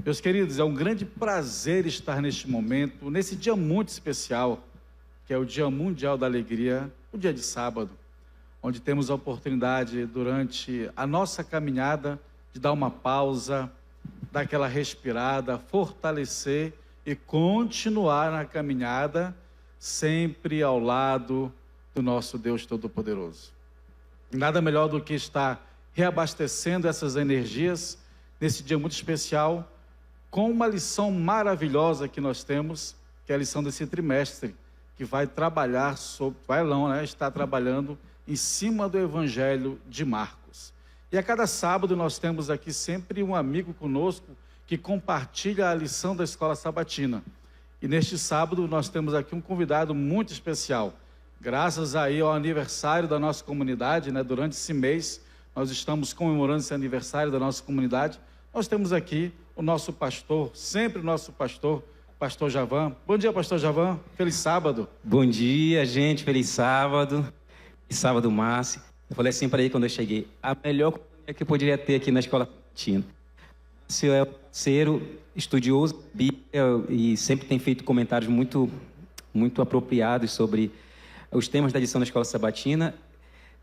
Meus queridos, é um grande prazer estar neste momento, nesse dia muito especial, que é o Dia Mundial da Alegria, o dia de sábado, onde temos a oportunidade, durante a nossa caminhada, de dar uma pausa, dar aquela respirada, fortalecer e continuar na caminhada, sempre ao lado do nosso Deus Todo-Poderoso. Nada melhor do que estar reabastecendo essas energias nesse dia muito especial, com uma lição maravilhosa que nós temos, que é a lição desse trimestre, que vai trabalhar sobre, está trabalhando em cima do Evangelho de Marcos. E a cada sábado nós temos aqui sempre um amigo conosco que compartilha a lição da Escola Sabatina. E neste sábado nós temos aqui um convidado muito especial. Graças aí ao aniversário da nossa comunidade, durante esse mês, nós estamos comemorando esse aniversário da nossa comunidade. Nós temos aqui o nosso pastor, sempre o nosso pastor, Pastor Javan. Bom dia, Pastor Javan. Feliz sábado. Bom dia, gente. Feliz sábado. Feliz sábado, Márcio. Eu falei assim para ele quando eu cheguei, a melhor companhia que eu poderia ter aqui na Escola Sabatina. Márcio é parceiro, estudioso e sempre tem feito comentários muito apropriados sobre os temas da lição da Escola Sabatina.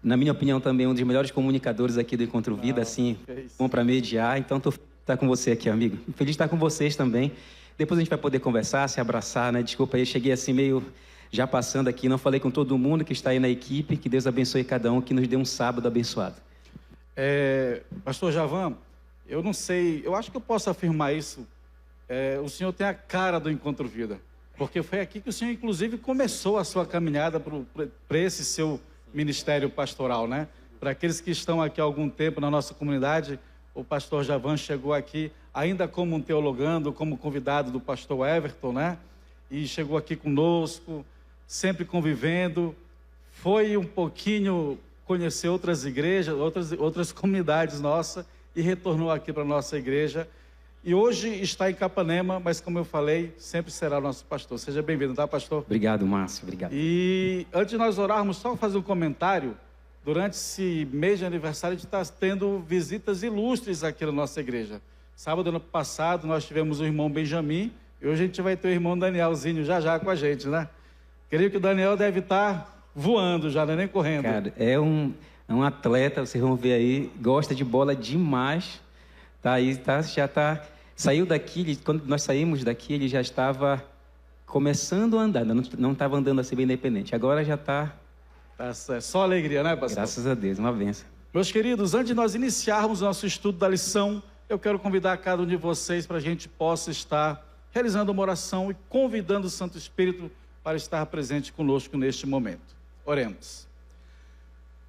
Na minha opinião, também um dos melhores comunicadores aqui do Encontro Vida, assim, bom para mediar. Então, estou feliz de estar com você aqui, amigo. Feliz de estar com vocês também. Depois a gente vai poder conversar, se abraçar, Desculpa aí, cheguei assim meio já passando aqui, não falei com todo mundo que está aí na equipe. Que Deus abençoe cada um, que nos dê um sábado abençoado. Pastor Javan, eu não sei, eu acho que eu posso afirmar isso. O senhor tem a cara do Encontro Vida, porque foi aqui que o senhor, inclusive, começou a sua caminhada para esse seu ministério pastoral, Para aqueles que estão aqui há algum tempo na nossa comunidade, o pastor Javan chegou aqui ainda como um teologando, como convidado do pastor Everton, E chegou aqui conosco, sempre convivendo, foi um pouquinho conhecer outras igrejas, outras comunidades nossas e retornou aqui para a nossa igreja. E hoje está em Capanema, mas como eu falei, sempre será o nosso pastor. Seja bem-vindo, tá, pastor? Obrigado, Márcio, obrigado. E antes de nós orarmos, só fazer um comentário. Durante esse mês de aniversário, a gente está tendo visitas ilustres aqui na nossa igreja. Sábado, ano passado, nós tivemos o irmão Benjamin, e hoje a gente vai ter o irmão Danielzinho já com a gente, Creio que o Daniel deve estar voando já, não é nem correndo. Cara, é um atleta, vocês vão ver aí, gosta de bola demais. Saiu daqui, quando nós saímos daqui, ele já estava começando a andar, não estava andando assim bem independente. Agora já está... É só alegria, pastor? Graças a Deus, uma bênção. Meus queridos, antes de nós iniciarmos o nosso estudo da lição, eu quero convidar cada um de vocês para a gente possa estar realizando uma oração e convidando o Santo Espírito para estar presente conosco neste momento. Oremos.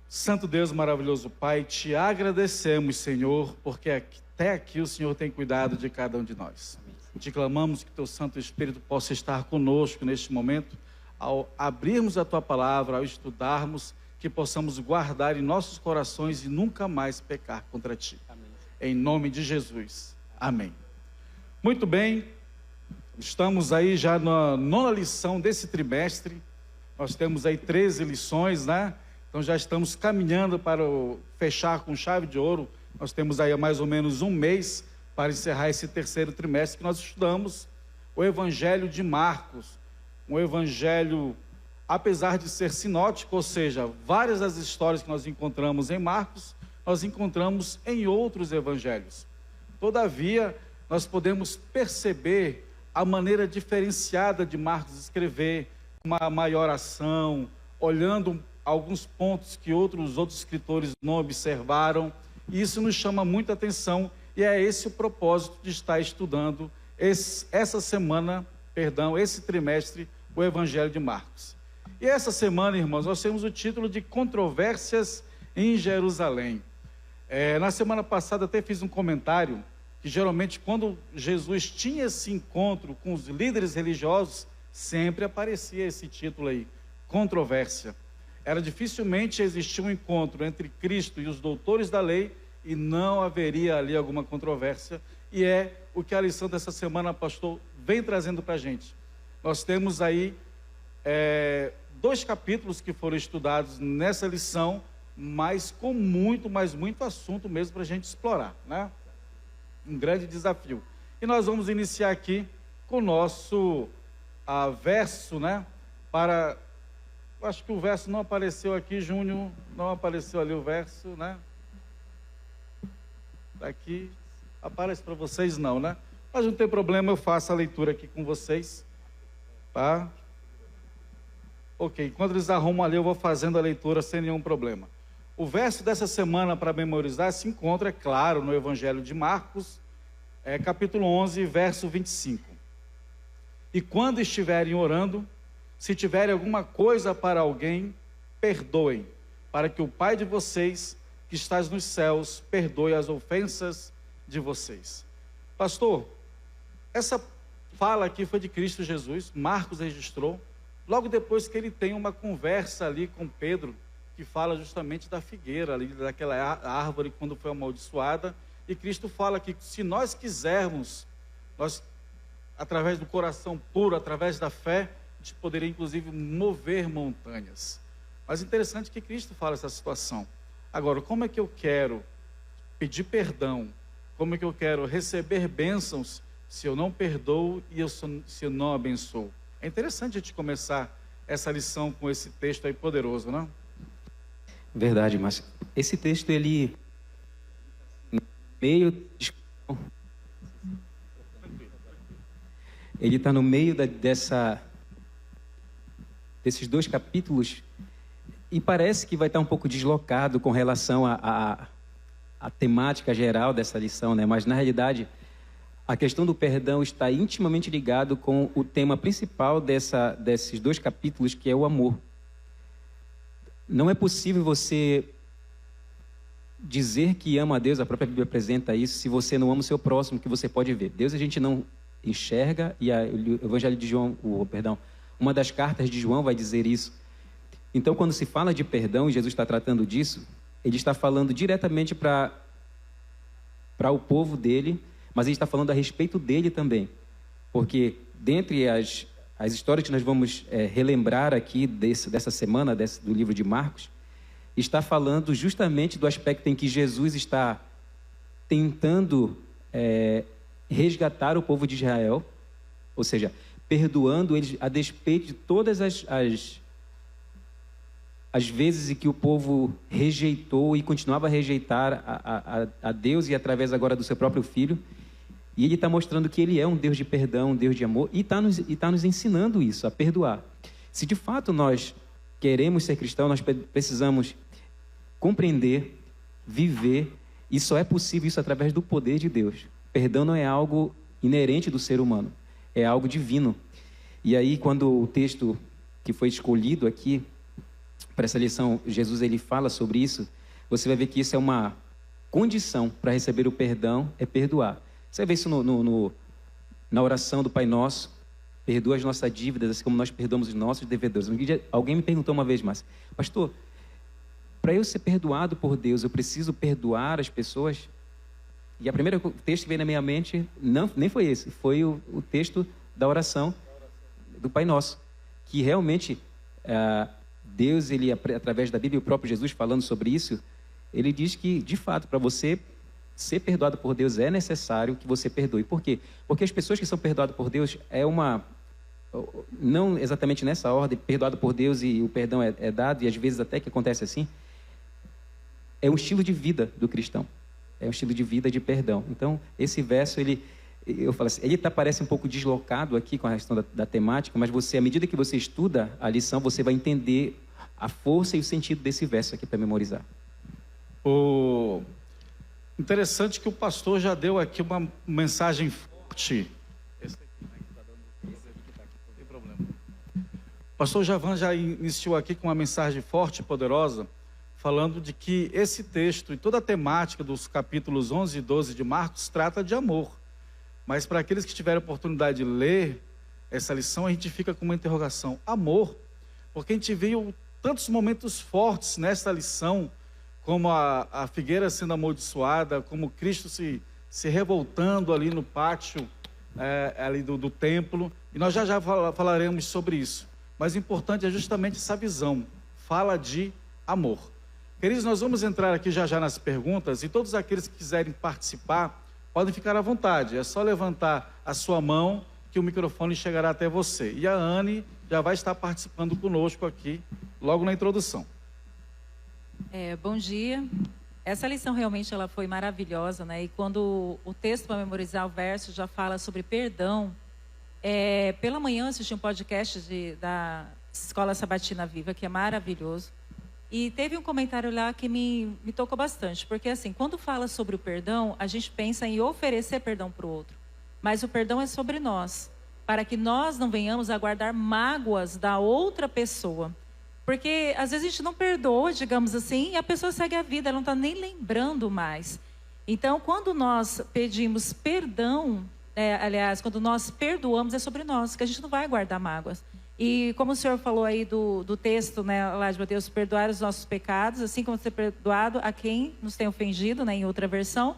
Santo Deus, maravilhoso Pai, te agradecemos, Senhor, porque até aqui o Senhor tem cuidado de cada um de nós. Te clamamos que teu Santo Espírito possa estar conosco neste momento, ao abrirmos a tua palavra, ao estudarmos, que possamos guardar em nossos corações e nunca mais pecar contra ti. Amém. Em nome de Jesus. Amém. Muito bem, estamos aí já na nona lição desse trimestre. Nós temos aí 13 lições, Então já estamos caminhando para fechar com chave de ouro. Nós temos aí mais ou menos um mês para encerrar esse terceiro trimestre que nós estudamos o Evangelho de Marcos. Um evangelho, apesar de ser sinótico, ou seja, várias das histórias que nós encontramos em Marcos, nós encontramos em outros evangelhos. Todavia, nós podemos perceber a maneira diferenciada de Marcos escrever, uma maior ação, olhando alguns pontos que outros escritores não observaram, e isso nos chama muita atenção, e é esse o propósito de estar estudando esse trimestre, o Evangelho de Marcos. E essa semana, irmãos, nós temos o título de Controvérsias em Jerusalém. Na semana passada até fiz um comentário, que geralmente quando Jesus tinha esse encontro com os líderes religiosos, sempre aparecia esse título aí, controvérsia. Era dificilmente existir um encontro entre Cristo e os doutores da lei e não haveria ali alguma controvérsia, e é o que a lição dessa semana, pastor, vem trazendo para a gente. Nós temos aí 2 capítulos que foram estudados nessa lição, mas com muito assunto mesmo para a gente explorar, Um grande desafio. E nós vamos iniciar aqui com o nosso verso, né? Acho que o verso não apareceu aqui, Júnior, não apareceu ali o verso, né? Daqui, aparece para vocês não, né? Mas não tem problema, eu faço a leitura aqui com vocês, tá? Ok, enquanto eles arrumam ali, eu vou fazendo a leitura sem nenhum problema. O verso dessa semana para memorizar se encontra, é claro, no Evangelho de Marcos, capítulo 11, verso 25. E quando estiverem orando, se tiverem alguma coisa para alguém, perdoem, para que o Pai de vocês, que estás nos céus, perdoe as ofensas de vocês. Pastor, essa fala aqui foi de Cristo Jesus, Marcos registrou, logo depois que ele tem uma conversa ali com Pedro, que fala justamente da figueira ali, daquela árvore quando foi amaldiçoada, e Cristo fala que se nós quisermos, nós, através do coração puro, através da fé, a gente poderia inclusive mover montanhas. Mas interessante que Cristo fala essa situação. Agora, como é que eu quero pedir perdão? Como é que eu quero receber bênçãos se eu não perdoo e se eu não abençoo? É interessante a gente começar essa lição com esse texto aí poderoso, não? Verdade, mas esse texto, ele está no meio desses dois capítulos e parece que vai estar um pouco deslocado com relação à temática geral dessa lição, né? Mas na realidade a questão do perdão está intimamente ligado com o tema principal desses dois capítulos, que é o amor. Não é possível você dizer que ama a Deus, a própria Bíblia apresenta isso, se você não ama o seu próximo, que você pode ver. Deus a gente não enxerga, e o Evangelho de João, uma das cartas de João vai dizer isso. Então, quando se fala de perdão, e Jesus está tratando disso, ele está falando diretamente para o povo dele, mas ele está falando a respeito dele também. Porque, dentre as histórias que nós vamos relembrar aqui dessa semana, do livro de Marcos, está falando justamente do aspecto em que Jesus está tentando resgatar o povo de Israel, ou seja, perdoando eles a despeito de todas as vezes em que o povo rejeitou e continuava a rejeitar a Deus e através agora do seu próprio Filho. E ele está mostrando que ele é um Deus de perdão, um Deus de amor, e está nos ensinando isso, a perdoar. Se de fato nós queremos ser cristãos, nós precisamos compreender, viver, e só é possível isso através do poder de Deus. Perdão não é algo inerente do ser humano, é algo divino. E aí, quando o texto que foi escolhido aqui, para essa lição, Jesus ele fala sobre isso, você vai ver que isso é uma condição para receber o perdão, é perdoar. Você vê isso na oração do Pai Nosso, perdoa as nossas dívidas, assim como nós perdoamos os nossos devedores. Alguém me perguntou uma vez mais, pastor, para eu ser perdoado por Deus, eu preciso perdoar as pessoas? E a primeira texto que veio na minha mente, nem foi esse, foi o texto da oração do Pai Nosso, que realmente Deus, ele, através da Bíblia, o próprio Jesus falando sobre isso, ele diz que, de fato, para você ser perdoado por Deus é necessário que você perdoe. Por quê? Porque as pessoas que são perdoadas por Deus não exatamente nessa ordem, perdoado por Deus e o perdão é dado, e às vezes até que acontece assim, é um estilo de vida do cristão. É um estilo de vida de perdão. Então, esse verso, eu falo assim, ele parece um pouco deslocado aqui com a questão da temática, mas você, à medida que você estuda a lição, você vai entender a força e o sentido desse verso aqui para memorizar. Interessante que o pastor já deu aqui uma mensagem forte. Não tem problema. O pastor Javan já iniciou aqui com uma mensagem forte e poderosa, falando de que esse texto e toda a temática dos capítulos 11 e 12 de Marcos trata de amor. Mas para aqueles que tiveram a oportunidade de ler essa lição, a gente fica com uma interrogação. Amor, porque a gente viu tantos momentos fortes nessa lição, como a figueira sendo amaldiçoada, como Cristo se revoltando ali no pátio ali do templo, e nós já falaremos sobre isso. Mas o importante é justamente essa visão, fala de amor. Queridos, nós vamos entrar aqui já nas perguntas, e todos aqueles que quiserem participar, podem ficar à vontade. É só levantar a sua mão que o microfone chegará até você. E a Anne já vai estar participando conosco aqui, logo na introdução. Bom dia. Essa lição realmente ela foi maravilhosa, né? E quando o texto para memorizar o verso já fala sobre perdão, pela manhã eu assisti um podcast da Escola Sabatina Viva, que é maravilhoso. E teve um comentário lá que me tocou bastante, porque assim, quando fala sobre o perdão, a gente pensa em oferecer perdão para o outro. Mas o perdão é sobre nós, para que nós não venhamos a guardar mágoas da outra pessoa. Porque às vezes a gente não perdoa, digamos assim, e a pessoa segue a vida, ela não está nem lembrando mais. Então, quando nós pedimos perdão, aliás, quando nós perdoamos, é sobre nós, que a gente não vai guardar mágoas. E como o senhor falou aí do texto, né, lá de Mateus, perdoar os nossos pecados, assim como ser perdoado a quem nos tem ofendido, né, em outra versão.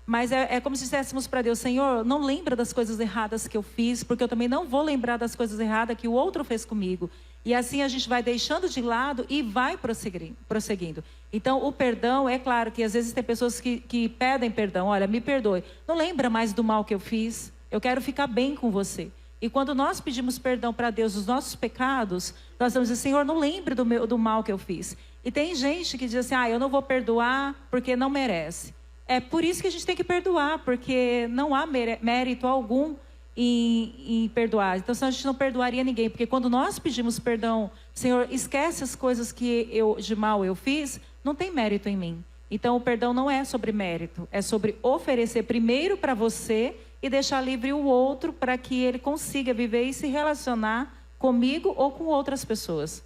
Mas é como se disséssemos para Deus, Senhor, não lembra das coisas erradas que eu fiz, porque eu também não vou lembrar das coisas erradas que o outro fez comigo. E assim a gente vai deixando de lado e vai prosseguindo. Então, o perdão, é claro que às vezes tem pessoas que pedem perdão, olha, me perdoe. Não lembra mais do mal que eu fiz, eu quero ficar bem com você. E quando nós pedimos perdão para Deus dos nossos pecados, nós vamos dizer, Senhor, não lembre do mal que eu fiz. E tem gente que diz assim, eu não vou perdoar porque não merece. É por isso que a gente tem que perdoar, porque não há mérito algum em perdoar. Então, senão a gente não perdoaria ninguém. Porque quando nós pedimos perdão, Senhor, esquece as coisas que de mal eu fiz, não tem mérito em mim. Então, o perdão não é sobre mérito, é sobre oferecer primeiro para você e deixar livre o outro para que ele consiga viver e se relacionar comigo ou com outras pessoas.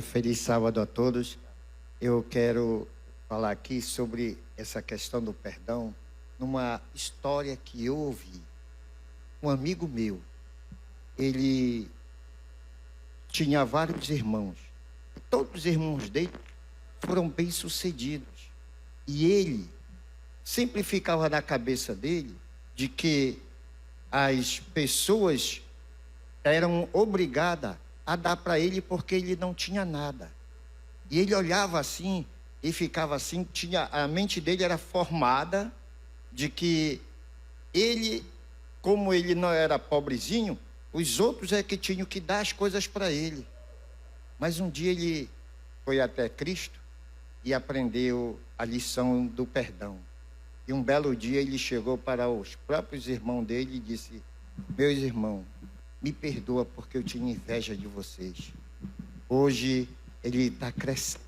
Feliz sábado a todos. Eu quero falar aqui sobre essa questão do perdão, numa história que eu ouvi. Um amigo meu, ele tinha vários irmãos. Todos os irmãos dele foram bem-sucedidos. E ele sempre ficava na cabeça dele de que as pessoas eram obrigadas a dar para ele porque ele não tinha nada. E ele olhava assim e ficava assim, a mente dele era formada de que ele, como ele não era pobrezinho, os outros é que tinham que dar as coisas para ele. Mas um dia ele foi até Cristo e aprendeu a lição do perdão. E um belo dia ele chegou para os próprios irmãos dele e disse, meus irmãos, me perdoa porque eu tinha inveja de vocês. Hoje ele está crescendo,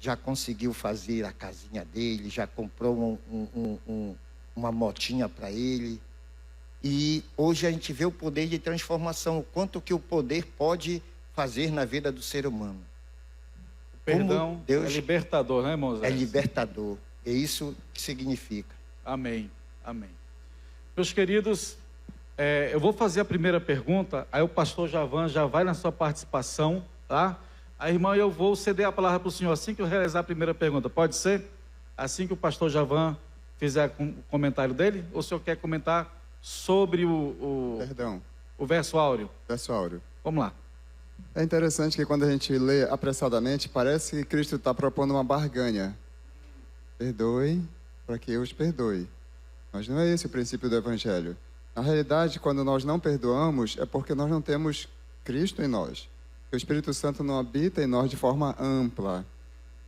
já conseguiu fazer a casinha dele, já comprou uma motinha para ele. E hoje a gente vê o poder de transformação, o quanto que o poder pode fazer na vida do ser humano. O perdão é libertador, né, irmãos? É libertador. É isso que significa. Amém, amém. Meus queridos, eu vou fazer a primeira pergunta, aí o pastor Javan já vai na sua participação, tá? Aí, irmã, eu vou ceder a palavra para o senhor assim que eu realizar a primeira pergunta. Pode ser? Assim que o pastor Javan fizer o comentário dele? Ou o senhor quer comentar sobre Perdão. O verso áureo? Verso áureo. Vamos lá. É interessante que quando a gente lê apressadamente, parece que Cristo está propondo uma barganha. Perdoe para que eu os perdoe. Mas não é esse o princípio do Evangelho. Na realidade, quando nós não perdoamos, é porque nós não temos Cristo em nós. O Espírito Santo não habita em nós de forma ampla.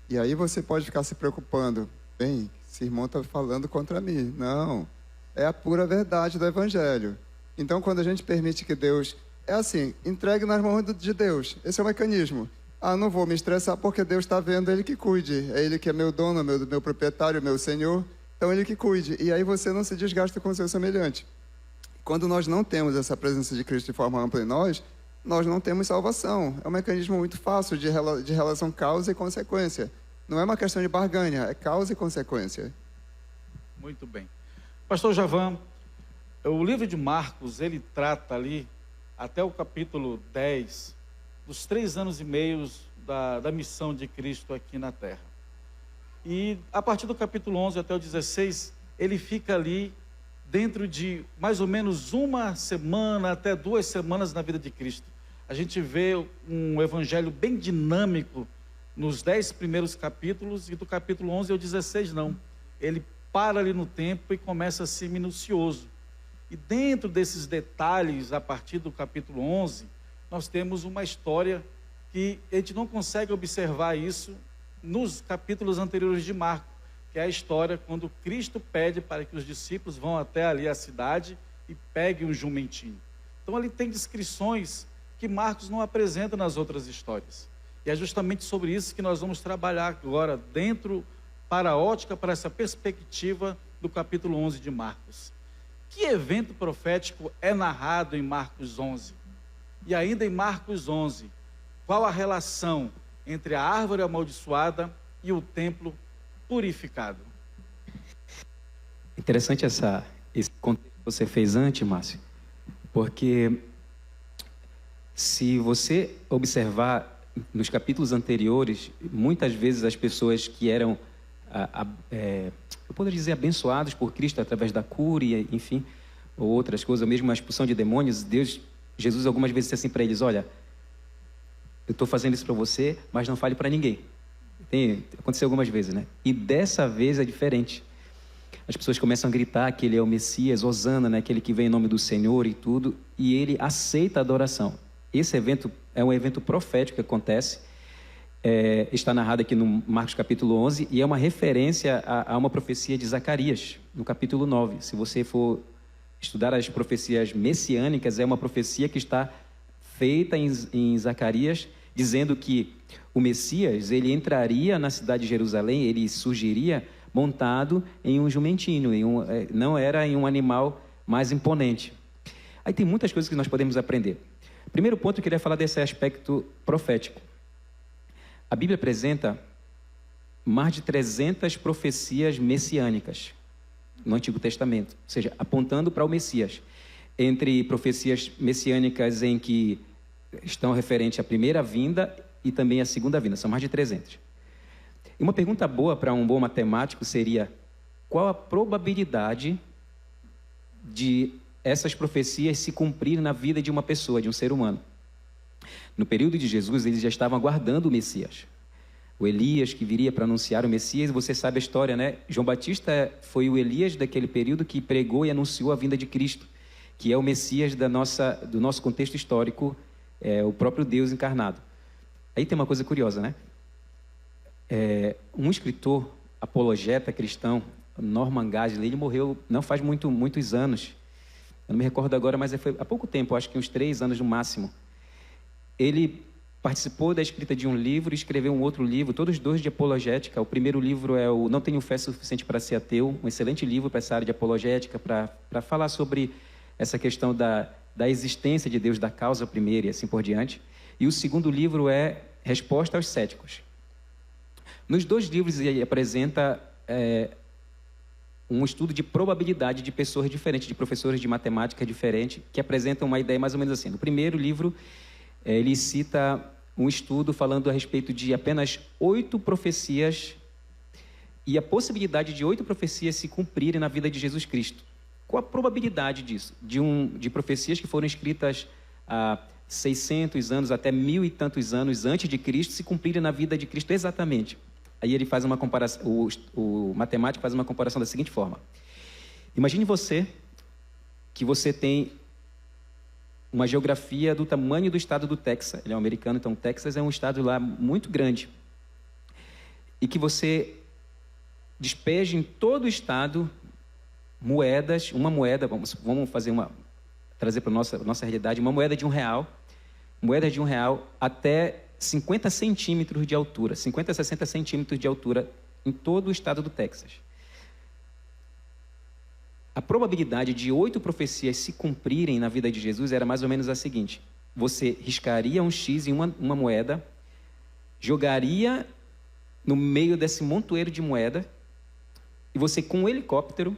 E aí você pode ficar se preocupando. Bem, esse irmão está falando contra mim. Não. É a pura verdade do Evangelho. Então, quando a gente permite que Deus... É assim, entregue nas mãos de Deus. Esse é o mecanismo. Não vou me estressar porque Deus está vendo, Ele que cuide. É Ele que é meu dono, meu proprietário, meu Senhor. Então, Ele que cuide. E aí você não se desgasta com o seu semelhante. Quando nós não temos essa presença de Cristo de forma ampla em nós não temos salvação. É um mecanismo muito fácil de relação causa e consequência. Não é uma questão de barganha, é causa e consequência. Muito bem. Pastor Javan, o livro de Marcos, ele trata ali, até o capítulo 10, dos 3 anos e meio da missão de Cristo aqui na Terra. E a partir do capítulo 11 até o 16, ele fica ali dentro de mais ou menos 1 semana até 2 semanas na vida de Cristo. A gente vê um evangelho bem dinâmico nos 10 primeiros capítulos, e do capítulo 11 ao 16 não. Ele para ali no tempo e começa a ser minucioso. E dentro desses detalhes, a partir do capítulo 11, nós temos uma história que a gente não consegue observar isso nos capítulos anteriores de Marcos, que é a história quando Cristo pede para que os discípulos vão até ali a cidade e peguem um jumentinho. Então ali tem descrições que Marcos não apresenta nas outras histórias. E é justamente sobre isso que nós vamos trabalhar agora, dentro, para a ótica, para essa perspectiva do capítulo 11 de Marcos. Que evento profético é narrado em Marcos 11? E ainda em Marcos 11, qual a relação entre a árvore amaldiçoada e o templo purificado? Interessante esse contexto que você fez antes, Márcio, porque se você observar nos capítulos anteriores, muitas vezes as pessoas que eram, eu poderia dizer, abençoados por Cristo através da cura, enfim, ou outras coisas, mesmo a expulsão de demônios, Jesus algumas vezes disse assim para eles: olha, eu estou fazendo isso para você, mas não fale para ninguém. Aconteceu algumas vezes, né? E dessa vez é diferente. As pessoas começam a gritar que ele é o Messias, Hosana, né? Aquele que vem em nome do Senhor e tudo, e ele aceita a adoração. Esse evento é um evento profético que acontece, está narrado aqui no Marcos capítulo 11, e é uma referência a uma profecia de Zacarias, no capítulo 9. Se você for estudar as profecias messiânicas, é uma profecia que está feita em Zacarias, dizendo que o Messias, ele entraria na cidade de Jerusalém, ele surgiria montado em um jumentinho, não era em um animal mais imponente. Aí tem muitas coisas que nós podemos aprender. Primeiro ponto, eu queria falar desse aspecto profético. A Bíblia apresenta mais de 300 profecias messiânicas no Antigo Testamento, ou seja, apontando para o Messias. Entre profecias messiânicas em que estão referentes à primeira vinda e também à segunda vinda, são mais de 300. E uma pergunta boa para um bom matemático seria: qual a probabilidade de essas profecias se cumprirem na vida de uma pessoa, de um ser humano? No período de Jesus, eles já estavam aguardando o Messias. O Elias que viria para anunciar o Messias, você sabe a história, né? João Batista foi o Elias daquele período que pregou e anunciou a vinda de Cristo, que é o Messias do nosso contexto histórico, o próprio Deus encarnado. Aí tem uma coisa curiosa, né? Um escritor apologeta cristão, Norman Geisler, ele morreu não faz muitos anos. Eu não me recordo agora, mas foi há pouco tempo, acho que uns 3 anos no máximo. Ele participou da escrita de um livro e escreveu um outro livro, todos dois de apologética. O primeiro livro é o Não Tenho Fé Suficiente para Ser Ateu, um excelente livro para essa área de apologética, para falar sobre essa questão da existência de Deus, da causa primeira e assim por diante. E o segundo livro é Resposta aos Céticos. Nos dois livros ele apresenta um estudo de probabilidade de pessoas diferentes, de professores de matemática diferentes, que apresentam uma ideia mais ou menos assim. No primeiro livro, ele cita um estudo falando a respeito de apenas 8 profecias e a possibilidade de 8 profecias se cumprirem na vida de Jesus Cristo. Qual a probabilidade disso? De profecias que foram escritas há 600 anos, até 1000 e tantos anos antes de Cristo, se cumprirem na vida de Cristo exatamente. Aí ele faz uma comparação, o matemático faz uma comparação da seguinte forma: imagine que você tem uma geografia do tamanho do estado do Texas. Ele é um americano, então o Texas é um estado lá muito grande. E que você despeje em todo o estado moedas, uma moeda, vamos trazer para a nossa realidade, uma moeda de R$1, moedas de R$1 até 50 centímetros de altura, 50 a 60 centímetros de altura em todo o estado do Texas. A probabilidade de 8 profecias se cumprirem na vida de Jesus era mais ou menos a seguinte: você riscaria um X em uma moeda, jogaria no meio desse montoeiro de moeda, e você, com um helicóptero,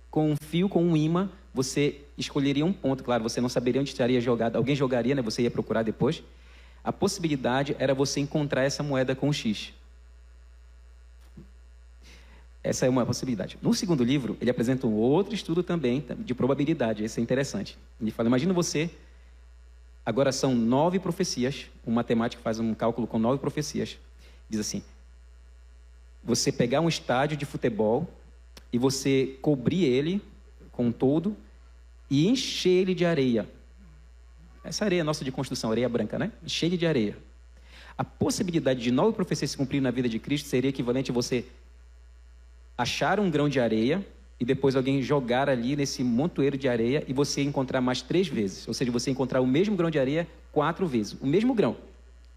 com um fio, com um imã, você escolheria um ponto. Claro, você não saberia onde estaria jogado, alguém jogaria, né? Você ia procurar depois. A possibilidade era você encontrar essa moeda com um X. Essa é uma possibilidade. No segundo livro, ele apresenta um outro estudo também de probabilidade. Esse é interessante. Ele fala: imagina você, agora são 9 profecias, um matemático faz um cálculo com 9 profecias, Diz assim: você pegar um estádio de futebol e você cobrir ele com um todo e encher ele de areia. Essa areia nossa de construção, areia branca, né? Encher ele de areia. A possibilidade de nova profecia se cumprir na vida de Cristo seria equivalente a você achar um grão de areia e depois alguém jogar ali nesse montoeiro de areia e você encontrar mais 3 vezes. Ou seja, você encontrar o mesmo grão de areia 4 vezes. O mesmo grão.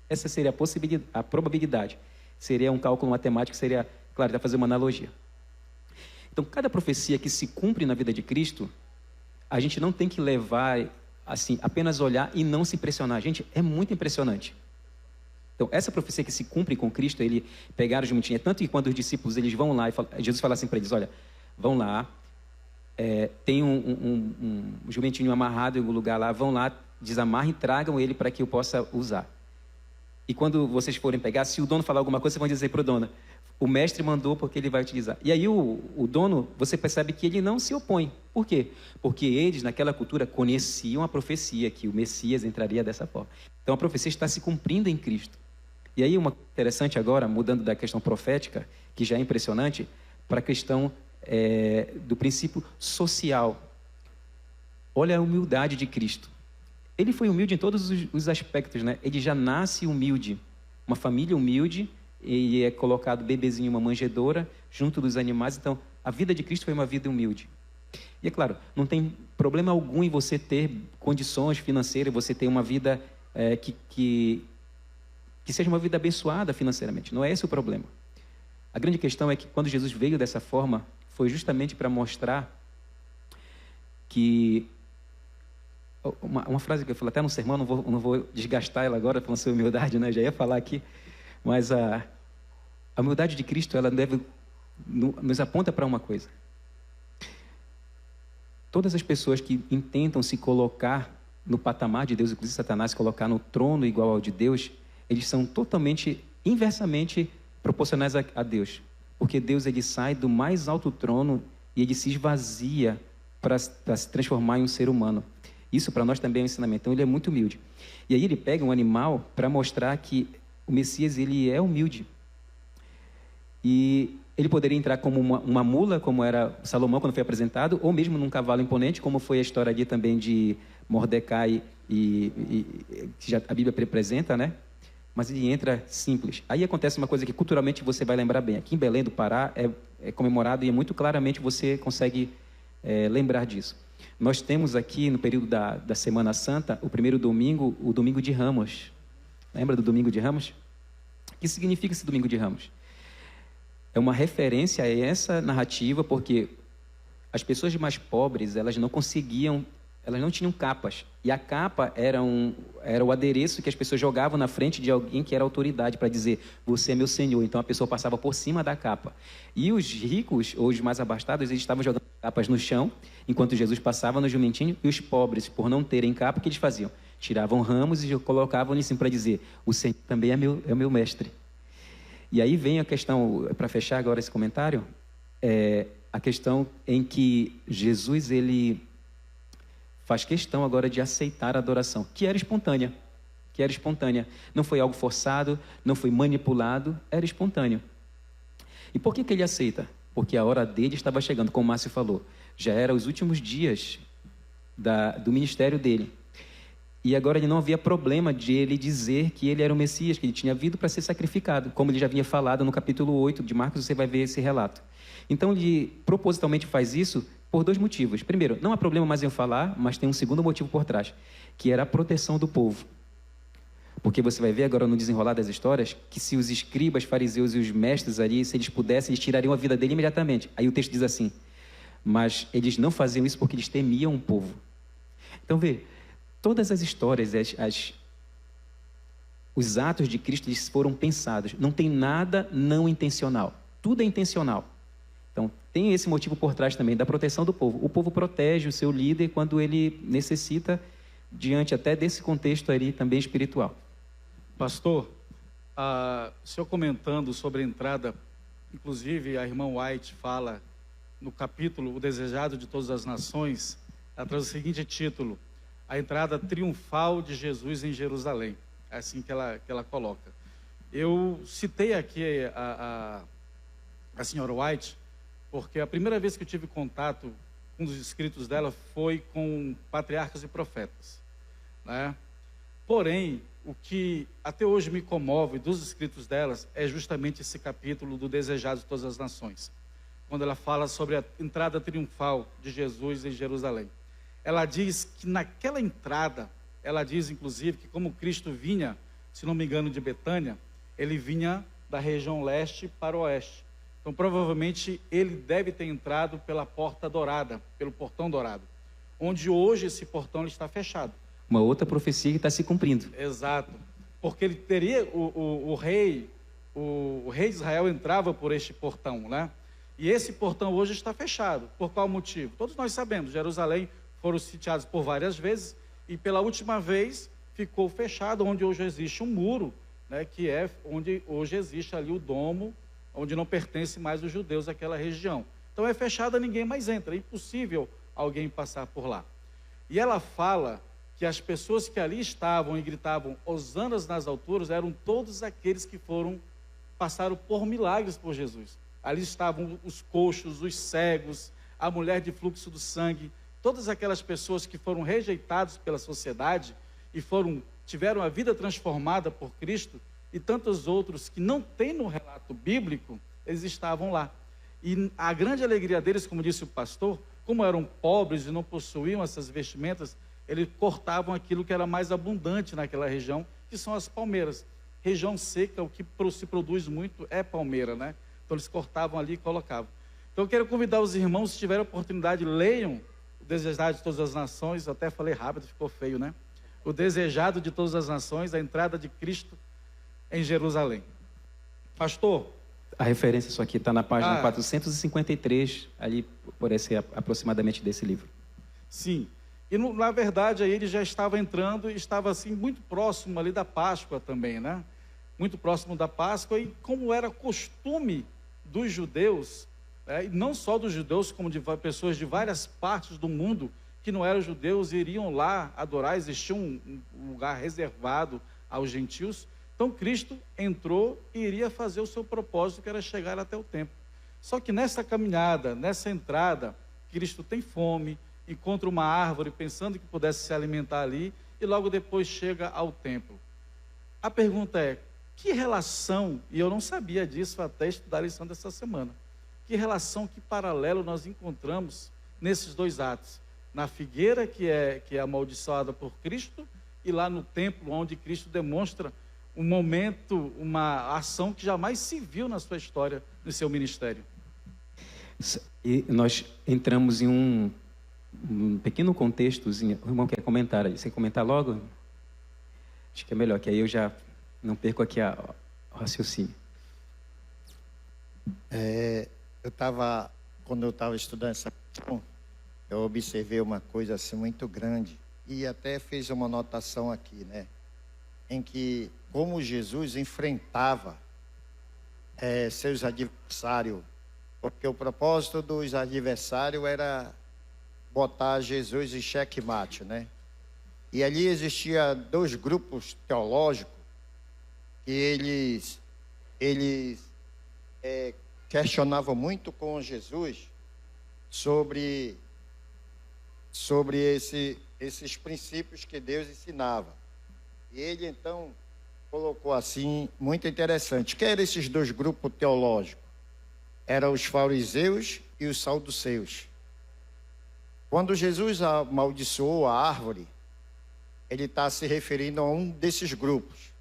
Essa seria a possibilidade, a probabilidade. Seria um cálculo matemático, seria, claro, dá para fazer uma analogia. Então, cada profecia que se cumpre na vida de Cristo, a gente não tem que levar, assim, apenas olhar e não se impressionar. Gente, é muito impressionante. Então, essa profecia que se cumpre com Cristo, ele pegaram o jumentinho, tanto que quando os discípulos eles vão lá, Jesus fala assim para eles: olha, vão lá, tem um jumentinho amarrado em algum lugar lá, vão lá, desamarrem e tragam ele para que eu possa usar. E quando vocês forem pegar, se o dono falar alguma coisa, vocês vão dizer para o dono: o mestre mandou porque ele vai utilizar. E aí o dono, você percebe que ele não se opõe. Por quê? Porque eles, naquela cultura, conheciam a profecia, que o Messias entraria dessa forma. Então a profecia está se cumprindo em Cristo. E aí uma interessante agora, mudando da questão profética, que já é impressionante, para a questão do princípio social. Olha a humildade de Cristo. Ele foi humilde em todos os aspectos, né? Ele já nasce humilde. Uma família humilde, e é colocado bebezinho em uma manjedoura, junto dos animais. Então, a vida de Cristo foi uma vida humilde. E é claro, não tem problema algum em você ter condições financeiras, você ter uma vida que seja uma vida abençoada financeiramente. Não é esse o problema. A grande questão é que quando Jesus veio dessa forma, foi justamente para mostrar que... Uma frase que eu falei até no sermão, não vou desgastar ela agora falando sobre humildade, né? Já ia falar aqui. Mas a humildade de Cristo, ela nos aponta para uma coisa. Todas as pessoas que intentam se colocar no patamar de Deus, inclusive Satanás se colocar no trono igual ao de Deus, eles são totalmente, inversamente proporcionais a Deus. Porque Deus, ele sai do mais alto trono e ele se esvazia para se transformar em um ser humano. Isso para nós também é um ensinamento. Então ele é muito humilde. E aí ele pega um animal para mostrar que o Messias, ele é humilde. E ele poderia entrar como uma mula, como era Salomão quando foi apresentado, ou mesmo num cavalo imponente, como foi a história ali também de Mordecai, que já a Bíblia apresenta, né? Mas ele entra simples. Aí acontece uma coisa que culturalmente você vai lembrar bem. Aqui em Belém do Pará é comemorado e muito claramente você consegue lembrar disso. Nós temos aqui no período da Semana Santa, o primeiro domingo, o Domingo de Ramos. Lembra do Domingo de Ramos? O que significa esse Domingo de Ramos? É uma referência a essa narrativa, porque as pessoas mais pobres, elas não tinham capas. E a capa era o adereço que as pessoas jogavam na frente de alguém que era autoridade, para dizer: você é meu senhor. Então a pessoa passava por cima da capa. E os ricos, ou os mais abastados, eles estavam jogando capas no chão, enquanto Jesus passava no jumentinho. E os pobres, por não terem capa, o que eles faziam? Tiravam ramos e colocavam em cima para dizer: o Senhor também é o meu mestre. E aí vem a questão, para fechar agora esse comentário, a questão em que Jesus, ele faz questão agora de aceitar a adoração, que era espontânea. Não foi algo forçado, não foi manipulado, era espontâneo. E por que ele aceita? Porque a hora dele estava chegando, como o Márcio falou. Já eram os últimos dias do ministério dele. E agora ele não havia problema de ele dizer que ele era o Messias, que ele tinha vindo para ser sacrificado, como ele já havia falado no capítulo 8 de Marcos, você vai ver esse relato. Então ele propositalmente faz isso por 2 motivos. Primeiro, não há problema mais em eu falar, mas tem um segundo motivo por trás, que era a proteção do povo. Porque você vai ver agora no desenrolar das histórias, que se os escribas, fariseus e os mestres ali, se eles pudessem, eles tirariam a vida dele imediatamente. Aí o texto diz assim: mas eles não faziam isso porque eles temiam o povo. Então vê, todas as histórias, os atos de Cristo, eles foram pensados. Não tem nada não intencional. Tudo é intencional. Então, tem esse motivo por trás também da proteção do povo. O povo protege o seu líder quando ele necessita, diante até desse contexto ali também espiritual. Pastor, o senhor comentando sobre a entrada, inclusive a irmã White fala no capítulo O Desejado de Todas as Nações, ela traz o seguinte título: a entrada triunfal de Jesus em Jerusalém. É assim que ela coloca. Eu citei aqui a senhora White, porque a primeira vez que eu tive contato com os escritos dela foi com patriarcas e profetas, né? Porém, o que até hoje me comove dos escritos delas é justamente esse capítulo do Desejado de Todas as Nações, quando ela fala sobre a entrada triunfal de Jesus em Jerusalém. Ela diz que naquela entrada, ela diz inclusive que como Cristo vinha, se não me engano, de Betânia, ele vinha da região leste para o oeste. Então, provavelmente, ele deve ter entrado pela porta dourada, pelo portão dourado, onde hoje esse portão ele está fechado. Uma outra profecia que está se cumprindo. Exato. Porque ele teria, o rei de Israel entrava por este portão, né? E esse portão hoje está fechado. Por qual motivo? Todos nós sabemos, Jerusalém foram sitiados por várias vezes, e pela última vez ficou fechado, onde hoje existe um muro, né, que é onde hoje existe ali o domo, onde não pertence mais os judeus àquela região. Então é fechada, ninguém mais entra, é impossível alguém passar por lá. E ela fala que as pessoas que ali estavam e gritavam hosanas nas alturas eram todos aqueles que passaram por milagres por Jesus. Ali estavam os coxos, os cegos, a mulher de fluxo do sangue, todas aquelas pessoas que foram rejeitadas pela sociedade e tiveram a vida transformada por Cristo, e tantos outros que não tem no relato bíblico, eles estavam lá. E a grande alegria deles, como disse o pastor, como eram pobres e não possuíam essas vestimentas, eles cortavam aquilo que era mais abundante naquela região, que são as palmeiras. Região seca, o que se produz muito é palmeira, né? Então eles cortavam ali e colocavam. Então eu quero convidar os irmãos, se tiverem oportunidade, leiam o Desejado de Todas as Nações. Eu até falei rápido, ficou feio, né? O Desejado de Todas as Nações, a entrada de Cristo em Jerusalém. Pastor? A referência, isso aqui está na página 453, ali por esse aproximadamente desse livro. Sim. E na verdade aí ele já estava entrando e estava assim muito próximo ali da Páscoa também, né? Muito próximo da Páscoa, e como era costume dos judeus, e não só dos judeus, como de pessoas de várias partes do mundo que não eram judeus e iriam lá adorar, existia um lugar reservado aos gentios. Então Cristo entrou e iria fazer o seu propósito, que era chegar até o templo. Só que nessa caminhada, nessa entrada, Cristo tem fome, encontra uma árvore pensando que pudesse se alimentar ali, e logo depois chega ao templo. A pergunta é, que relação, e eu não sabia disso até estudar a lição dessa semana, que relação, que paralelo nós encontramos nesses dois atos? Na figueira que é amaldiçoada por Cristo, e lá no templo onde Cristo demonstra um momento, uma ação que jamais se viu na sua história, no seu ministério. E nós entramos em um pequeno contextozinho. O irmão quer comentar aí? Você quer comentar logo? Acho que é melhor, que aí eu já não perco aqui o raciocínio. Quando eu estava estudando essa questão, eu observei uma coisa assim muito grande, e até fiz uma anotação aqui, né? Em que como Jesus enfrentava seus adversários, porque o propósito dos adversários era botar Jesus em xeque-mate, né? E ali existia dois grupos teológicos que eles questionavam muito com Jesus sobre esses princípios que Deus ensinava. E ele então colocou assim, muito interessante, que eram esses dois grupos teológicos? Eram os fariseus e os saduceus. Quando Jesus amaldiçoou a árvore, ele está se referindo a um desses grupos.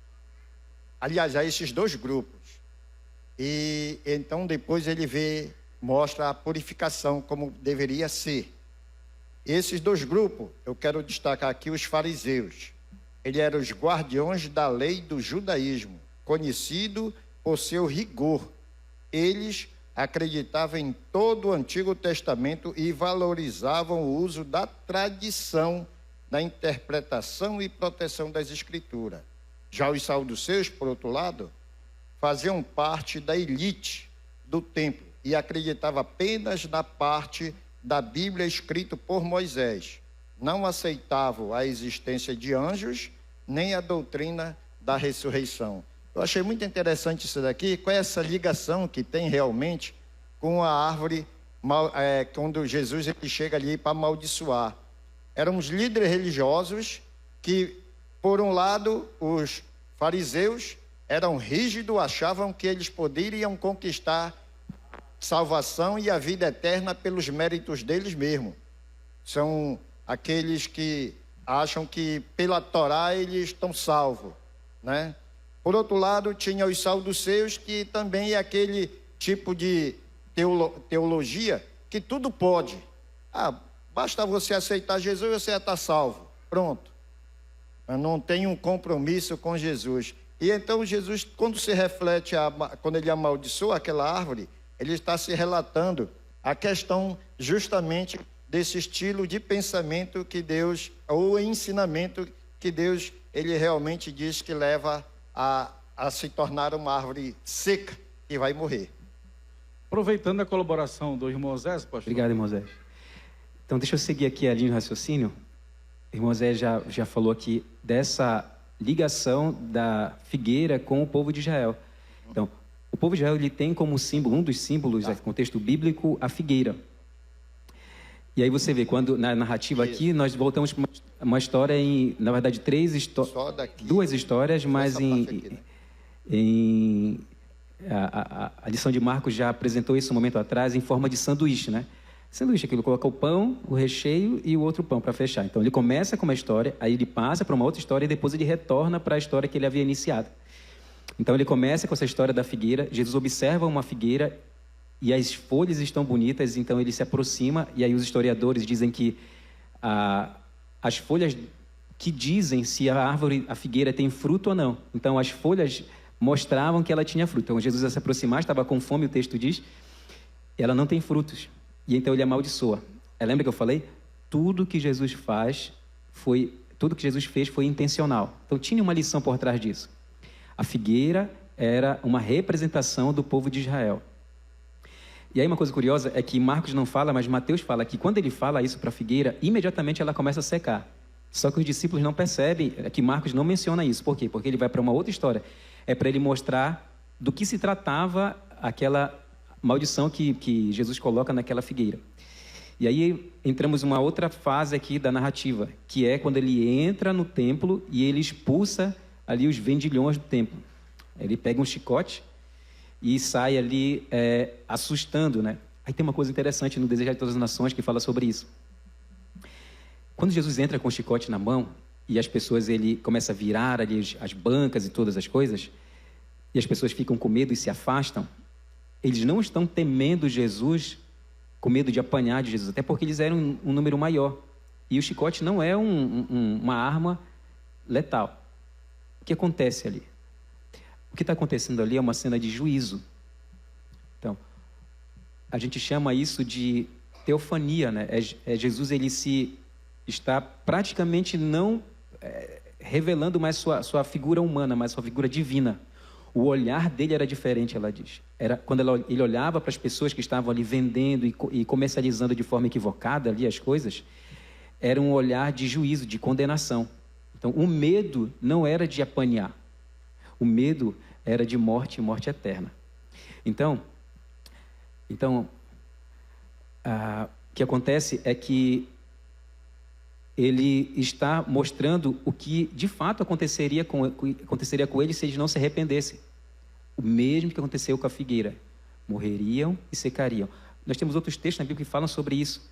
Aliás, a esses dois grupos. E então depois ele mostra a purificação como deveria ser. Esses dois grupos, eu quero destacar aqui os fariseus. Eles eram os guardiões da lei do judaísmo, conhecido por seu rigor. Eles acreditavam em todo o Antigo Testamento e valorizavam o uso da tradição, da interpretação e proteção das Escrituras. Já os saduceus, por outro lado, faziam parte da elite do templo e acreditavam apenas na parte da Bíblia escrita por Moisés. Não aceitavam a existência de anjos, nem a doutrina da ressurreição. Eu achei muito interessante isso daqui, com essa ligação que tem realmente com a árvore, quando Jesus ele chega ali para amaldiçoar. Eram os líderes religiosos que, por um lado, os fariseus eram rígidos, achavam que eles poderiam conquistar salvação e a vida eterna pelos méritos deles mesmos. São aqueles que acham que pela Torá eles estão salvos, né? Por outro lado, tinha os saduceus, que também é aquele tipo de teologia que tudo pode. Basta você aceitar Jesus, você já está salvo. Pronto. Eu não tem um compromisso com Jesus. E então Jesus, quando se reflete, quando ele amaldiçoa aquela árvore, ele está se relatando a questão justamente desse estilo de pensamento que Deus, ou ensinamento que Deus, ele realmente diz que leva a se tornar uma árvore seca que vai morrer. Aproveitando a colaboração do irmão Zé, pastor. Obrigado, irmão Zé. Então, deixa eu seguir aqui a linha de raciocínio. O irmão Zé já falou aqui dessa ligação da figueira com o povo de Israel. Então, o povo de Israel ele tem como símbolo, um dos símbolos, no contexto bíblico, a figueira. E aí você vê, quando na narrativa aqui, nós voltamos para uma história na verdade, duas histórias, mas a lição de Marcos já apresentou isso um momento atrás em forma de sanduíche, né? Sanduíche, aquilo coloca o pão, o recheio e o outro pão para fechar. Então ele começa com uma história, aí ele passa para uma outra história e depois ele retorna para a história que ele havia iniciado. Então ele começa com essa história da figueira, Jesus observa uma figueira e as folhas estão bonitas, então ele se aproxima, e aí os historiadores dizem que as folhas que dizem se a figueira tem fruto ou não. Então as folhas mostravam que ela tinha fruto. Então Jesus, ao se aproximar, estava com fome, o texto diz, ela não tem frutos. E então ele amaldiçoa. Lembra que eu falei? Tudo que Jesus fez foi intencional. Então tinha uma lição por trás disso. A figueira era uma representação do povo de Israel. E aí uma coisa curiosa é que Marcos não fala, mas Mateus fala que quando ele fala isso para a figueira, imediatamente ela começa a secar. Só que os discípulos não percebem que Marcos não menciona isso. Por quê? Porque ele vai para uma outra história. É para ele mostrar do que se tratava aquela maldição que Jesus coloca naquela figueira. E aí entramos numa outra fase aqui da narrativa, que é quando ele entra no templo e ele expulsa ali os vendilhões do templo. Ele pega um chicote e sai ali assustando, né? Aí tem uma coisa interessante no Desejo de Todas as Nações que fala sobre isso. Quando Jesus entra com o chicote na mão e as pessoas, ele começa a virar ali as bancas e todas as coisas, e as pessoas ficam com medo e se afastam, eles não estão temendo Jesus, com medo de apanhar de Jesus, até porque eles eram um número maior. E o chicote não é uma arma letal. O que acontece ali? O que está acontecendo ali é uma cena de juízo. Então, a gente chama isso de teofania, né? Jesus, ele se está praticamente não revelando mais sua figura humana, mas sua figura divina. O olhar dele era diferente, ela diz. Era quando ele olhava para as pessoas que estavam ali vendendo e comercializando de forma equivocada ali as coisas, era um olhar de juízo, de condenação. Então, o medo não era de apanhar. O medo era de morte e morte eterna. Então, o que acontece é que ele está mostrando o que de fato aconteceria com ele se eles não se arrependessem. O mesmo que aconteceu com a figueira. Morreriam e secariam. Nós temos outros textos na Bíblia que falam sobre isso.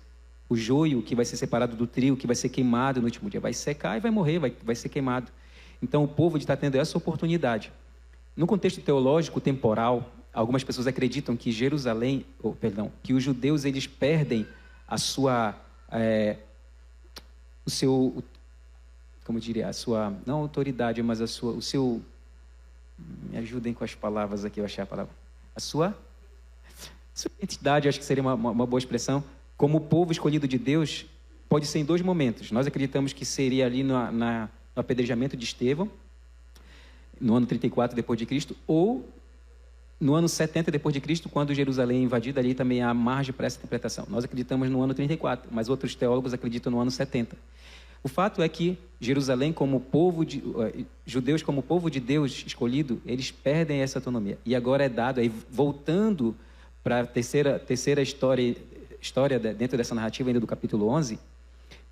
O joio que vai ser separado do trigo, que vai ser queimado no último dia, vai secar e vai morrer, vai ser queimado. Então o povo está tendo essa oportunidade. No contexto teológico temoral, algumas pessoas acreditam que que os judeus eles perdem a sua não autoridade, mas me ajudem com as palavras aqui, eu achei a palavra, a sua identidade, acho que seria uma boa expressão, como povo escolhido de Deus, pode ser em dois momentos. Nós acreditamos que seria ali no apedrejamento de Estevão, no ano 34 depois de Cristo, ou no ano 70 depois de Cristo, quando Jerusalém é invadida, ali também há margem para essa interpretação. Nós acreditamos no ano 34, mas outros teólogos acreditam no ano 70. O fato é que Jerusalém, como povo judeus como povo de Deus escolhido, eles perdem essa autonomia. E agora é dado, aí voltando para a terceira história dentro dessa narrativa ainda do capítulo 11,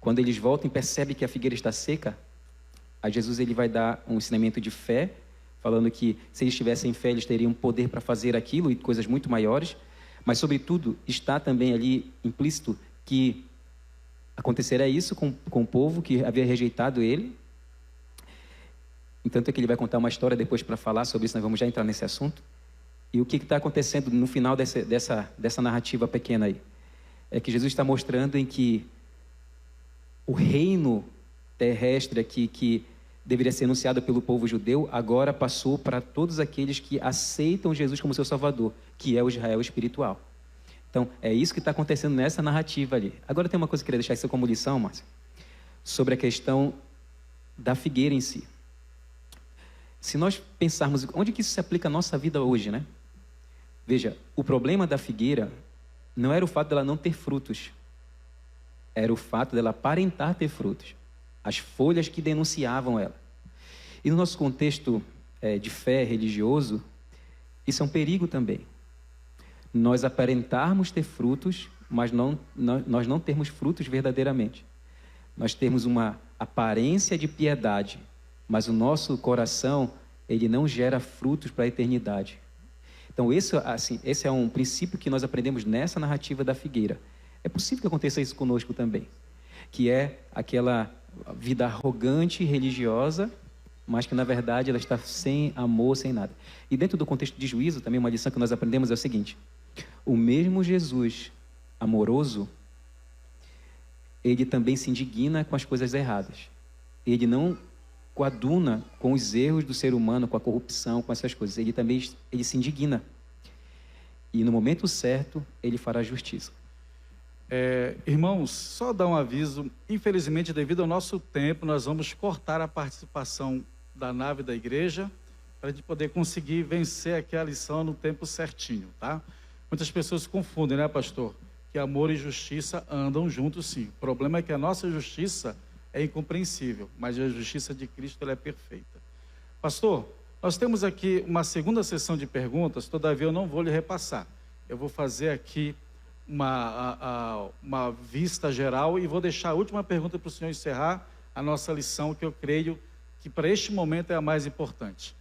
quando eles voltam e percebem que a figueira está seca, a Jesus ele vai dar um ensinamento de fé, falando que se eles tivessem fé, eles teriam poder para fazer aquilo e coisas muito maiores, mas sobretudo está também ali implícito que acontecerá isso com o povo que havia rejeitado ele. Entanto é que ele vai contar uma história depois para falar sobre isso, nós vamos já entrar nesse assunto. E o que está acontecendo no final dessa narrativa pequena aí? É que Jesus está mostrando em que o reino terrestre aqui, que deveria ser anunciado pelo povo judeu, agora passou para todos aqueles que aceitam Jesus como seu Salvador, que é o Israel espiritual. Então, é isso que está acontecendo nessa narrativa ali. Agora tem uma coisa que eu queria deixar isso como lição, Márcio, sobre a questão da figueira em si. Se nós pensarmos, onde que isso se aplica à nossa vida hoje, né? Veja, o problema da figueira não era o fato dela não ter frutos, era o fato dela aparentar ter frutos. As folhas que denunciavam ela. E no nosso contexto de fé religioso, isso é um perigo também. Nós aparentarmos ter frutos, mas nós não termos frutos verdadeiramente. Nós temos uma aparência de piedade, mas o nosso coração, ele não gera frutos para a eternidade. Então, esse é um princípio que nós aprendemos nessa narrativa da figueira. É possível que aconteça isso conosco também, que é aquela vida arrogante e religiosa, mas que, na verdade, ela está sem amor, sem nada. E dentro do contexto de juízo, também uma lição que nós aprendemos é o seguinte: o mesmo Jesus amoroso, ele também se indigna com as coisas erradas. Ele não coaduna com os erros do ser humano, com a corrupção, com essas coisas. Ele se indigna. E no momento certo, ele fará justiça. Irmãos, só dar um aviso. Infelizmente, devido ao nosso tempo, nós vamos cortar a participação da nave da igreja para a gente poder conseguir vencer aqui a lição no tempo certinho, tá? Muitas pessoas confundem, né, pastor? Que amor e justiça andam juntos, sim. O problema é que a nossa justiça é incompreensível, mas a justiça de Cristo ela é perfeita. Pastor, nós temos aqui uma segunda sessão de perguntas, todavia eu não vou lhe repassar. Eu vou fazer aqui uma vista geral e vou deixar a última pergunta para o senhor encerrar a nossa lição, que eu creio que para este momento é a mais importante.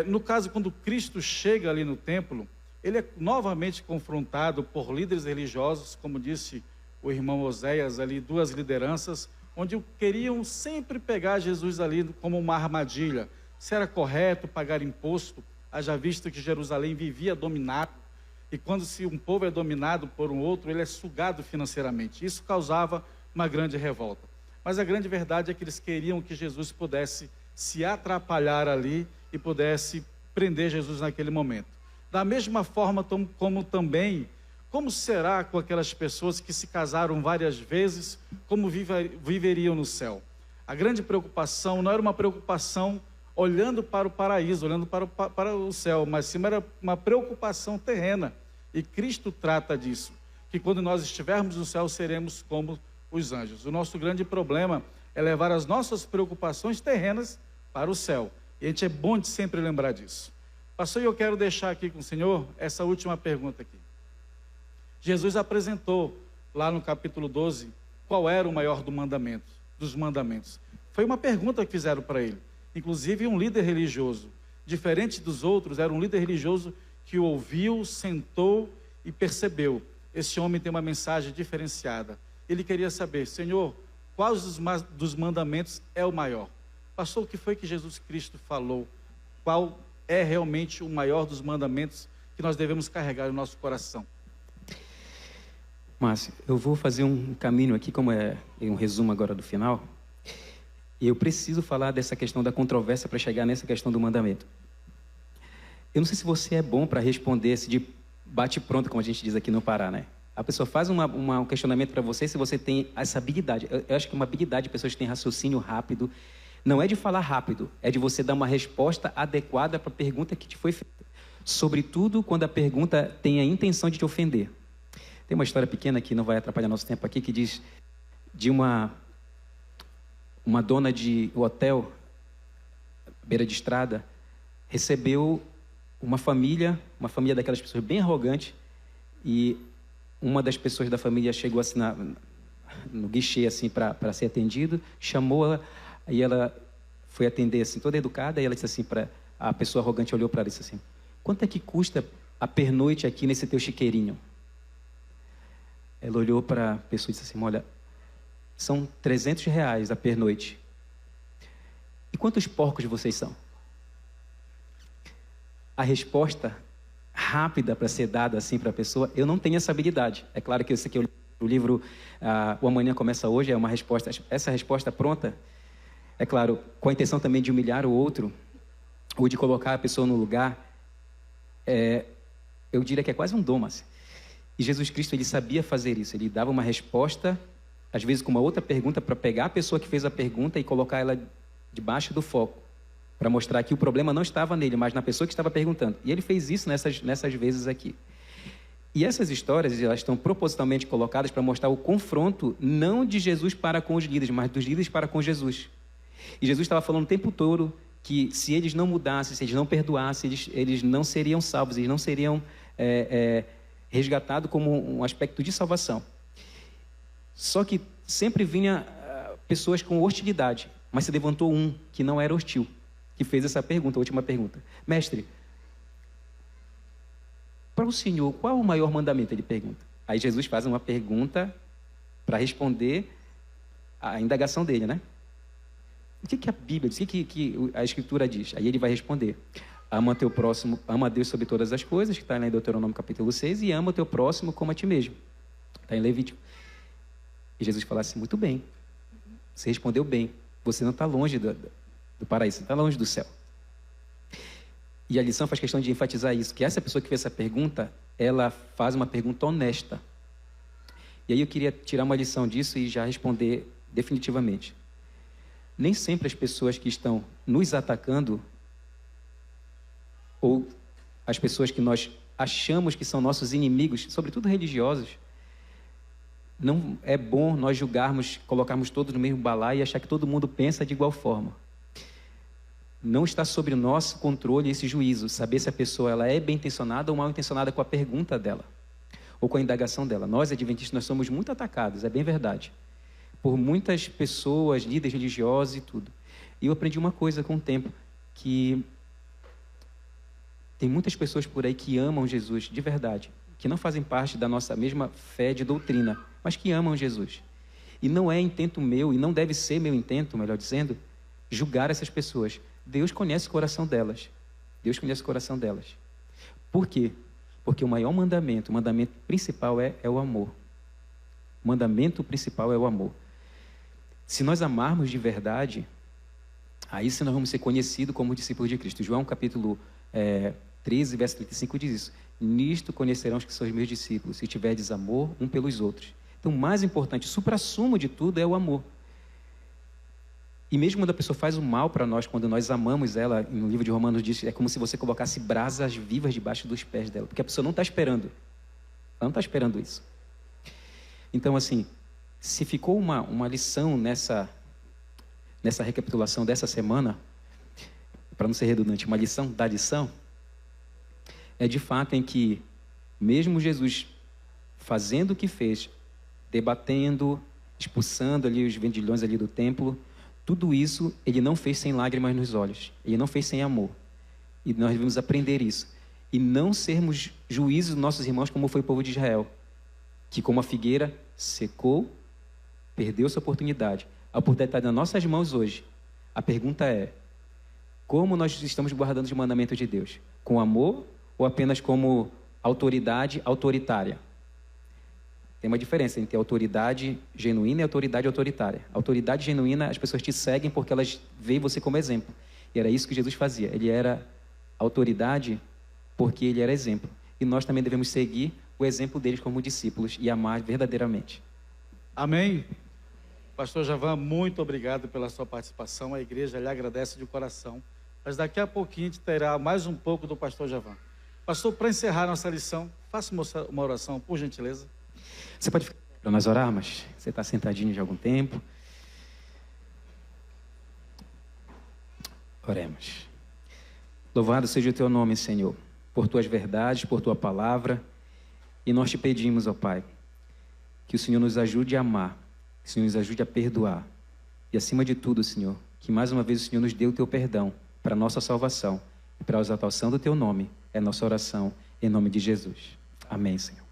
No caso, quando Cristo chega ali no templo, ele é novamente confrontado por líderes religiosos, como disse o irmão Oséias ali, duas lideranças, onde queriam sempre pegar Jesus ali como uma armadilha. Se era correto pagar imposto, haja visto que Jerusalém vivia dominado, e quando se um povo é dominado por um outro, ele é sugado financeiramente. Isso causava uma grande revolta. Mas a grande verdade é que eles queriam que Jesus pudesse se atrapalhar ali e pudesse prender Jesus naquele momento. Da mesma forma como também, como será com aquelas pessoas que se casaram várias vezes, como viveriam no céu? A grande preocupação não era uma preocupação olhando para o paraíso, olhando para o céu, mas sim era uma preocupação terrena. E Cristo trata disso, que quando nós estivermos no céu, seremos como os anjos. O nosso grande problema é levar as nossas preocupações terrenas para o céu. E a gente é bom de sempre lembrar disso. Pastor, eu quero deixar aqui com o senhor essa última pergunta aqui. Jesus apresentou lá no capítulo 12 qual era o maior dos mandamentos. Foi uma pergunta que fizeram para ele. Inclusive um líder religioso, diferente dos outros, era um líder religioso que ouviu, sentou e percebeu. Esse homem tem uma mensagem diferenciada. Ele queria saber: Senhor, qual dos mandamentos é o maior? Pastor, o que foi que Jesus Cristo falou? Qual é realmente o maior dos mandamentos que nós devemos carregar no nosso coração? Márcio, eu vou fazer um caminho aqui, como é um resumo agora do final. E eu preciso falar dessa questão da controvérsia para chegar nessa questão do mandamento. Eu não sei se você é bom para responder esse de bate-pronto, como a gente diz aqui no Pará, né? A pessoa faz um questionamento para você, se você tem essa habilidade. Eu acho que uma habilidade de pessoas que têm raciocínio rápido não é de falar rápido, é de você dar uma resposta adequada para a pergunta que te foi feita. Sobretudo quando a pergunta tem a intenção de te ofender. Tem uma história pequena que não vai atrapalhar nosso tempo aqui, que diz de uma uma dona de hotel, beira de estrada, recebeu uma família daquelas pessoas bem arrogantes, e uma das pessoas da família chegou assim no guichê assim para ser atendido, chamou-a, e ela foi atender assim toda educada, e ela disse assim para a pessoa arrogante, olhou para ela e disse assim: quanto é que custa a pernoite aqui nesse teu chiqueirinho? Ela olhou para a pessoa e disse assim: olha, são R$300 a pernoite. E quantos porcos vocês são? A resposta rápida para ser dada assim para a pessoa, eu não tenho essa habilidade. É claro que esse aqui é o livro O Amanhã Começa Hoje, é uma resposta, essa resposta pronta, é claro, com a intenção também de humilhar o outro, ou de colocar a pessoa no lugar, eu diria que é quase um dom, mas... E Jesus Cristo, ele sabia fazer isso, ele dava uma resposta, às vezes com uma outra pergunta, para pegar a pessoa que fez a pergunta e colocar ela debaixo do foco, para mostrar que o problema não estava nele, mas na pessoa que estava perguntando. E ele fez isso nessas vezes aqui. E essas histórias, elas estão propositalmente colocadas para mostrar o confronto, não de Jesus para com os líderes, mas dos líderes para com Jesus. E Jesus estava falando o tempo todo que se eles não mudassem, se eles não perdoassem, eles não seriam salvos, eles não seriam resgatados como um aspecto de salvação. Só que sempre vinha pessoas com hostilidade, mas se levantou um que não era hostil, que fez essa pergunta, a última pergunta. Mestre, para o Senhor, qual é o maior mandamento? Ele pergunta. Aí Jesus faz uma pergunta para responder a indagação dele, né? O que a Bíblia diz? O que a Escritura diz? Aí ele vai responder: ama teu próximo, ama a Deus sobre todas as coisas, que está lá em Deuteronômio capítulo 6, e ama o teu próximo como a ti mesmo. Está em Levítico. E Jesus fala assim: muito bem, você respondeu bem, você não está longe do paraíso, você está longe do céu. E a lição faz questão de enfatizar isso, que essa pessoa que fez essa pergunta, ela faz uma pergunta honesta. E aí eu queria tirar uma lição disso e já responder definitivamente. Nem sempre as pessoas que estão nos atacando, ou as pessoas que nós achamos que são nossos inimigos, sobretudo religiosos, não é bom nós julgarmos, colocarmos todos no mesmo balaio e achar que todo mundo pensa de igual forma. Não está sob o nosso controle esse juízo, saber se a pessoa ela é bem intencionada ou mal intencionada com a pergunta dela, ou com a indagação dela. Nós, adventistas, nós somos muito atacados, é bem verdade, por muitas pessoas, líderes religiosos e tudo. E eu aprendi uma coisa com o tempo, que tem muitas pessoas por aí que amam Jesus de verdade, que não fazem parte da nossa mesma fé de doutrina, mas que amam Jesus. E não é intento meu, e não deve ser meu intento, melhor dizendo, julgar essas pessoas. Deus conhece o coração delas. Deus conhece o coração delas. Por quê? Porque o maior mandamento, o mandamento principal é o amor. O mandamento principal é o amor. Se nós amarmos de verdade, aí sim nós vamos ser conhecidos como discípulos de Cristo. João capítulo 13, verso 35 diz isso: nisto conhecerão os que são os meus discípulos, se tiverdes amor um pelos outros. Então, o mais importante, o suprassumo de tudo é o amor. E mesmo quando a pessoa faz o mal para nós, quando nós amamos ela, no livro de Romanos diz, é como se você colocasse brasas vivas debaixo dos pés dela, porque a pessoa não está esperando. Ela não está esperando isso. Então, assim, se ficou uma lição nessa recapitulação dessa semana, para não ser redundante, uma lição da lição, é de fato em que, mesmo Jesus fazendo o que fez, debatendo, expulsando ali os vendilhões ali do templo, tudo isso ele não fez sem lágrimas nos olhos, ele não fez sem amor. E nós devemos aprender isso. E não sermos juízes dos nossos irmãos como foi o povo de Israel, que como a figueira secou, perdeu sua oportunidade. A oportunidade está nas nossas mãos hoje. A pergunta é: como nós estamos guardando os mandamentos de Deus? Com amor ou apenas como autoridade autoritária? Tem uma diferença entre autoridade genuína e autoridade autoritária. Autoridade genuína, as pessoas te seguem porque elas veem você como exemplo. E era isso que Jesus fazia. Ele era autoridade porque ele era exemplo. E nós também devemos seguir o exemplo deles como discípulos e amar verdadeiramente. Amém? Pastor Javan, muito obrigado pela sua participação. A igreja lhe agradece de coração. Mas daqui a pouquinho a gente terá mais um pouco do pastor Javan. Pastor, para encerrar nossa lição, faça uma oração, por gentileza. Você pode ficar para nós orarmos? Você está sentadinho de algum tempo. Oremos. Louvado seja o teu nome, Senhor, por tuas verdades, por tua palavra. E nós te pedimos, ó Pai, que o Senhor nos ajude a amar, que o Senhor nos ajude a perdoar. E acima de tudo, Senhor, que mais uma vez o Senhor nos dê o teu perdão para a nossa salvação e para a exaltação do teu nome. É nossa oração, em nome de Jesus. Amém, Senhor.